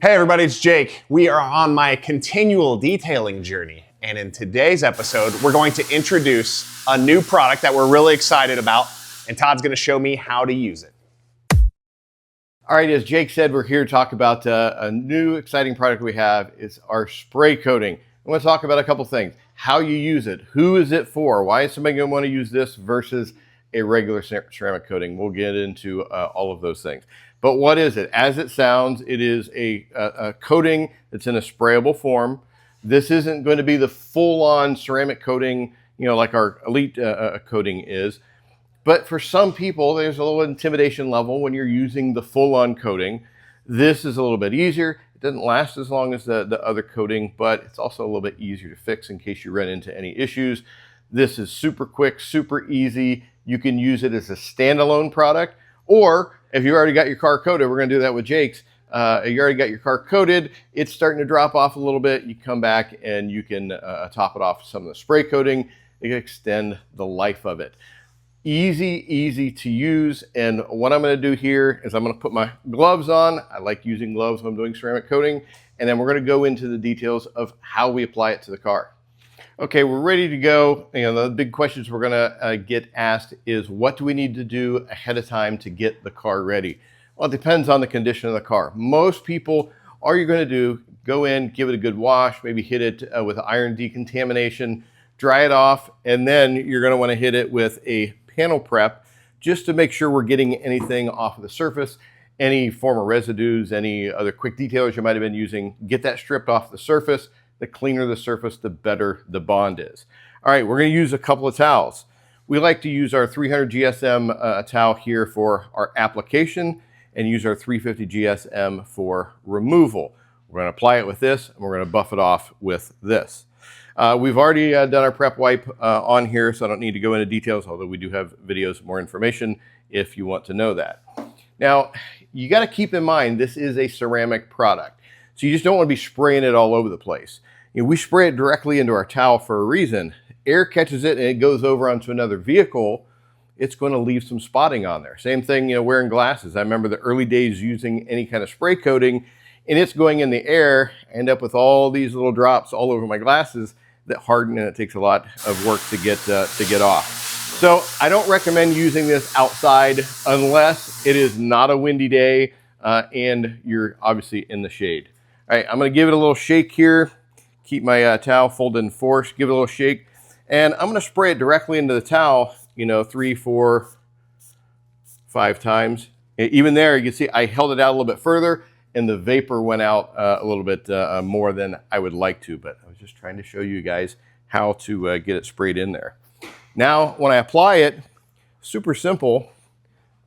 Hey everybody, it's Jake. We are on my continual detailing journey. And in today's episode, we're going to introduce a new product that we're really excited about. And Todd's gonna show me how to use it. All right, as Jake said, we're here to talk about a new exciting product we have. It's our spray coating. I want to talk about a couple things. How you use it, who is it for, why is somebody gonna want to use this versus a regular ceramic coating. We'll get into all of those things. But what is it? As it sounds, it is a coating that's in a sprayable form. This isn't going to be the full-on ceramic coating, like our Elite coating is. But for some people, there's a little intimidation level when you're using the full-on coating. This is a little bit easier. It doesn't last as long as the other coating, but it's also a little bit easier to fix in case you run into any issues. This is super quick, super easy. You can use it as a standalone product, or if you already got your car coated, we're gonna do that with Jake's. You already got your car coated, it's starting to drop off a little bit, you come back and you can top it off with some of the spray coating. It can extend the life of it. Easy to use. And what I'm gonna do here is I'm gonna put my gloves on. I like using gloves when I'm doing ceramic coating. And then we're gonna go into the details of how we apply it to the car. Okay, we're ready to go. The big questions we're gonna get asked is, what do we need to do ahead of time to get the car ready? Well, it depends on the condition of the car. Most people, all you're gonna do, go in, give it a good wash, maybe hit it with iron decontamination, dry it off, and then you're gonna wanna hit it with a panel prep just to make sure we're getting anything off of the surface, any former residues, any other quick detailers you might have been using, get that stripped off the surface. The cleaner the surface, the better the bond is. All right, we're gonna use a couple of towels. We like to use our 300 GSM towel here for our application and use our 350 GSM for removal. We're gonna apply it with this and we're gonna buff it off with this. We've already done our prep wipe on here, so I don't need to go into details, although we do have videos with more information if you want to know that. Now, you gotta keep in mind, this is a ceramic product. So you just don't want to be spraying it all over the place. We spray it directly into our towel for a reason. Air catches it and it goes over onto another vehicle, it's going to leave some spotting on there. Same thing, wearing glasses. I remember the early days using any kind of spray coating and it's going in the air. I end up with all these little drops all over my glasses that harden, and it takes a lot of work to get off. So I don't recommend using this outside unless it is not a windy day and you're obviously in the shade. All right, I'm gonna give it a little shake here. Keep my towel folded in force, give it a little shake. And I'm gonna spray it directly into the towel, 3, 4, 5 times. Even there, you can see I held it out a little bit further and the vapor went out a little bit more than I would like to, but I was just trying to show you guys how to get it sprayed in there. Now, when I apply it, super simple.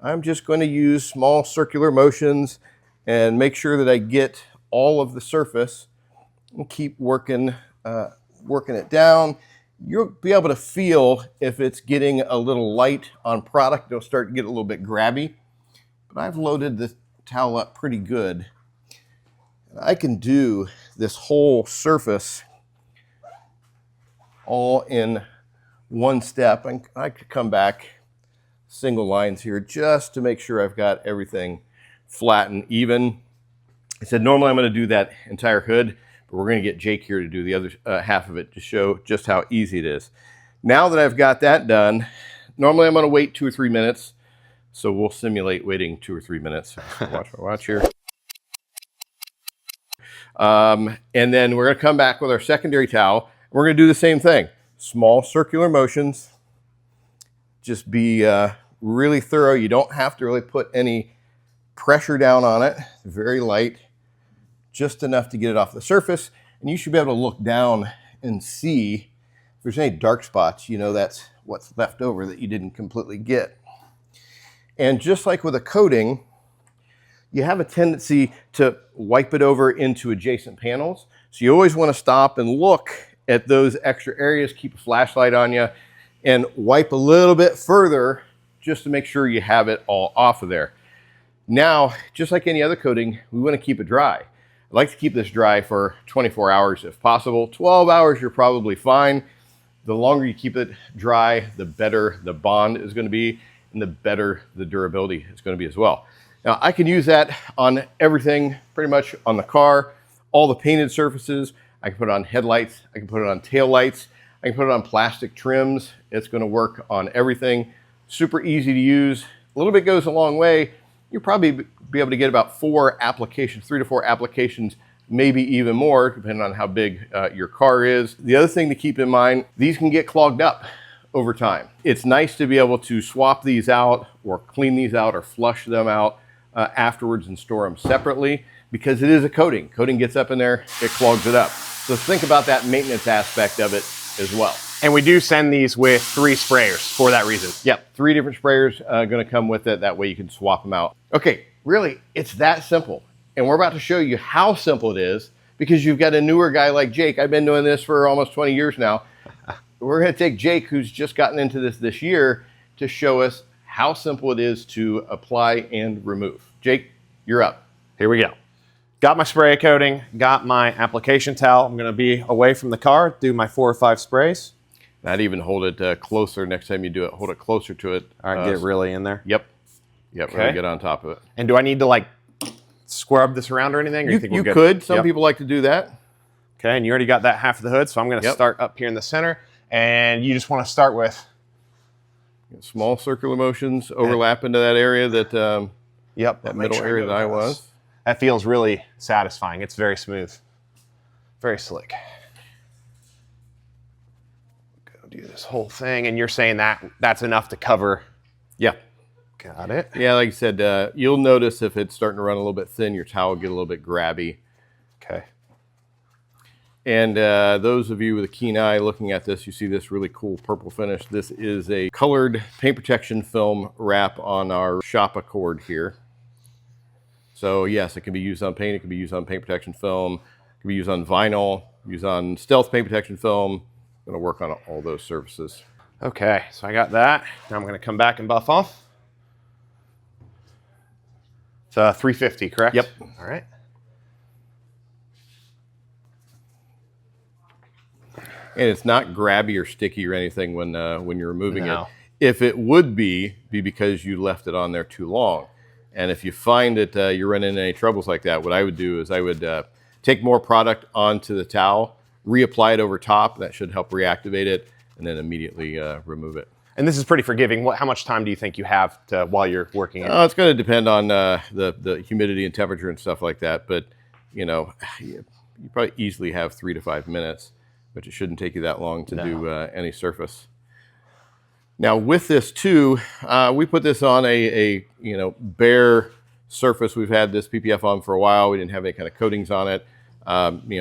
I'm just gonna use small circular motions and make sure that I get all of the surface and keep working it down. You'll be able to feel if it's getting a little light on product. It'll start to get a little bit grabby, but I've loaded the towel up pretty good. And I can do this whole surface all in one step. And I could come back single lines here just to make sure I've got everything flat and even. I said normally I'm going to do that entire hood, but we're going to get Jake here to do the other half of it to show just how easy it is. Now that I've got that done, normally I'm going to wait 2 or 3 minutes, so we'll simulate waiting 2 or 3 minutes. Watch here. And then we're going to come back with our secondary towel. We're going to do the same thing. Small circular motions. Just be really thorough. You don't have to really put any pressure down on it. Very light. Just enough to get it off the surface, and you should be able to look down and see if there's any dark spots. That's what's left over that you didn't completely get. And just like with a coating, you have a tendency to wipe it over into adjacent panels. So you always want to stop and look at those extra areas, keep a flashlight on you, and wipe a little bit further just to make sure you have it all off of there. Now, just like any other coating, we want to keep it dry. I like to keep this dry for 24 hours if possible. 12 hours, you're probably fine. The longer you keep it dry, the better the bond is going to be and the better the durability is going to be as well. Now I can use that on everything, pretty much on the car, all the painted surfaces. I can put it on headlights. I can put it on tail lights. I can put it on plastic trims. It's going to work on everything. Super easy to use. A little bit goes a long way. You'll probably be able to get about 4 applications, 3 to 4 applications, maybe even more, depending on how big your car is. The other thing to keep in mind, these can get clogged up over time. It's nice to be able to swap these out or clean these out or flush them out afterwards and store them separately, because it is a coating. Coating gets up in there, it clogs it up. So think about that maintenance aspect of it as well. And we do send these with 3 sprayers for that reason. Yep, 3 different sprayers going to come with it. That way you can swap them out. Okay, really, it's that simple. And we're about to show you how simple it is, because you've got a newer guy like Jake. I've been doing this for almost 20 years now. We're going to take Jake, who's just gotten into this year, to show us how simple it is to apply and remove. Jake, you're up. Here we go. Got my spray coating, got my application towel. I'm going to be away from the car, do my 4 or 5 sprays. Not even hold it closer next time you do it. Hold it closer to it. All right, get it really in there. Yep. Okay. Really get on top of it. And do I need to like scrub this around or anything? Or you think we're good? Could. Some people like to do that. Okay, and you already got that half of the hood, so I'm going to start up here in the center. And you just want to start with small circular motions, overlap into that area that that middle area that I was. That feels really satisfying. It's very smooth, very slick. Go do this whole thing, and you're saying that that's enough to cover. Yeah. Got it. Yeah, like I said, you'll notice if it's starting to run a little bit thin, your towel will get a little bit grabby. Okay. And those of you with a keen eye looking at this, you see this really cool purple finish. This is a colored paint protection film wrap on our shop Accord here. So yes, it can be used on paint. It can be used on paint protection film. It can be used on vinyl, used on stealth paint protection film. Going to work on all those surfaces. Okay, so I got that. Now I'm going to come back and buff off. It's 350, correct? Yep. All right. And it's not grabby or sticky or anything when you're removing it. If it would be because you left it on there too long. And if you find that you're running into any troubles like that, what I would do is I would take more product onto the towel, reapply it over top. That should help reactivate it, and then immediately remove it. And this is pretty forgiving. How much time do you think you have while you're working it? It's going to depend on the humidity and temperature and stuff like that. But, you probably easily have 3 to 5 minutes, but it shouldn't take you that long to do any surface. Now with this too, we put this on a bare surface. We've had this PPF on for a while. We didn't have any kind of coatings on it.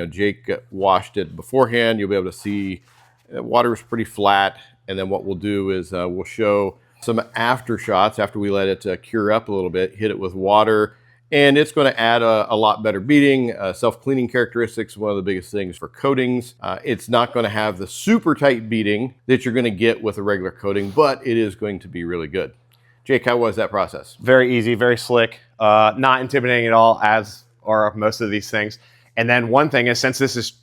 Jake washed it beforehand. You'll be able to see the water is pretty flat. And then what we'll do is we'll show some after shots after we let it cure up a little bit, hit it with water, and it's going to add a lot better beading, self-cleaning characteristics, one of the biggest things for coatings. It's not going to have the super tight beading that you're going to get with a regular coating, but it is going to be really good. Jake, how was that process? Very easy, very slick, not intimidating at all, as are most of these things. And then one thing is, since this is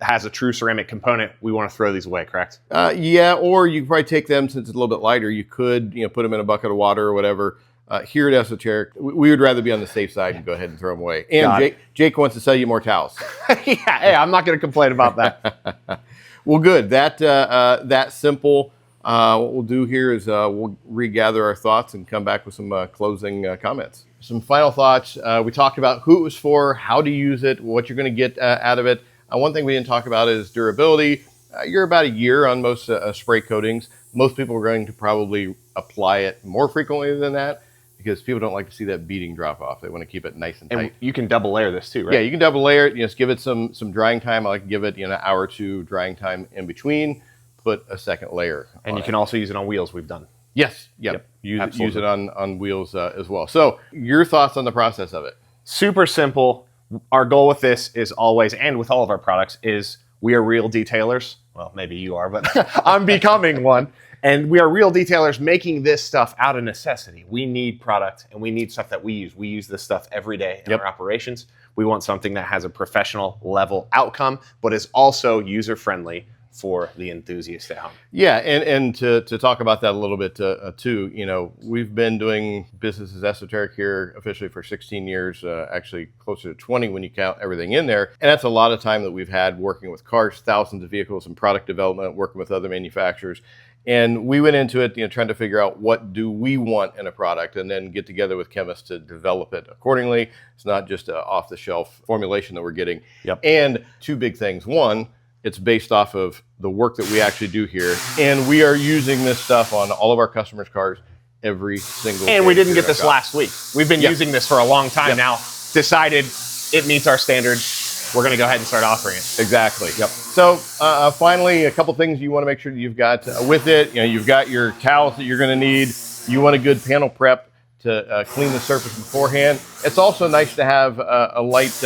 has a true ceramic component, we want to throw these away, correct? Yeah, or you could probably take them, since it's a little bit lighter, you could put them in a bucket of water or whatever. Here at Esoteric, we would rather be on the safe side and go ahead and throw them away. And Jake wants to sell you more towels. Yeah, hey, I'm not going to complain about that. Well, good. That simple. What we'll do here is we'll regather our thoughts and come back with some closing comments. Some final thoughts. We talked about who it was for, how to use it, what you're going to get out of it. One thing we didn't talk about is durability. You're about a year on most spray coatings. Most people are going to probably apply it more frequently than that, because people don't like to see that beading drop off. They want to keep it nice and tight. And you can double layer this too, right? Yeah, you can double layer it. Just give it some drying time. I like to give it an hour or two drying time in between. Put a second layer. And you can also use it on wheels. We've done. Yes. Yep. Use it on wheels as well. So your thoughts on the process of it? Super simple. Our goal with this is always, and with all of our products, is we are real detailers. Well, maybe you are, but I'm becoming one. And we are real detailers making this stuff out of necessity. We need product and we need stuff that we use. We use this stuff every day in our operations. We want something that has a professional level outcome, but is also user-friendly for the enthusiast at home. Yeah, and to talk about that a little bit too, you know, we've been doing business as Esoteric here officially for 16 years, actually closer to 20 when you count everything in there. And that's a lot of time that we've had working with cars, thousands of vehicles and product development, working with other manufacturers. And we went into it, you know, trying to figure out what do we want in a product and then get together with chemists to develop it accordingly. It's not just an off-the-shelf formulation that we're getting. Yep. And two big things. One, it's based off of the work that we actually do here. And we are using this stuff on all of our customers' cars every single day. And we didn't get this last week. We've been using this for a long time now. Decided it meets our standards. We're going to go ahead and start offering it. Exactly. Yep. So finally, a couple things you want to make sure that you've got with it. You know, you've got your towels that you're going to need. You want a good panel prep to clean the surface beforehand. It's also nice to have a light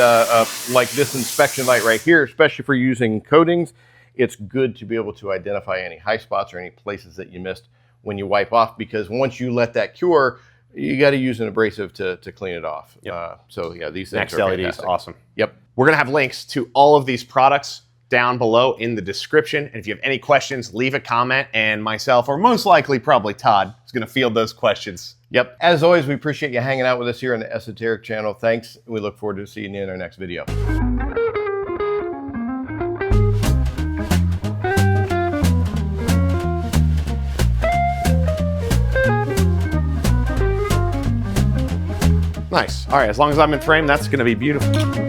like this inspection light right here, especially for using coatings. It's good to be able to identify any high spots or any places that you missed when you wipe off, because once you let that cure, you got to use an abrasive to clean it off. Yep. So yeah, these things are LEDs, fantastic. awesome. Yep. We're going to have links to all of these products down below in the description. And if you have any questions, leave a comment, and myself, or most likely probably Todd, is going to field those questions. Yep. As always, we appreciate you hanging out with us here on the Esoteric channel. Thanks. We look forward to seeing you in our next video. Nice. All right, as long as I'm in frame, that's going to be beautiful.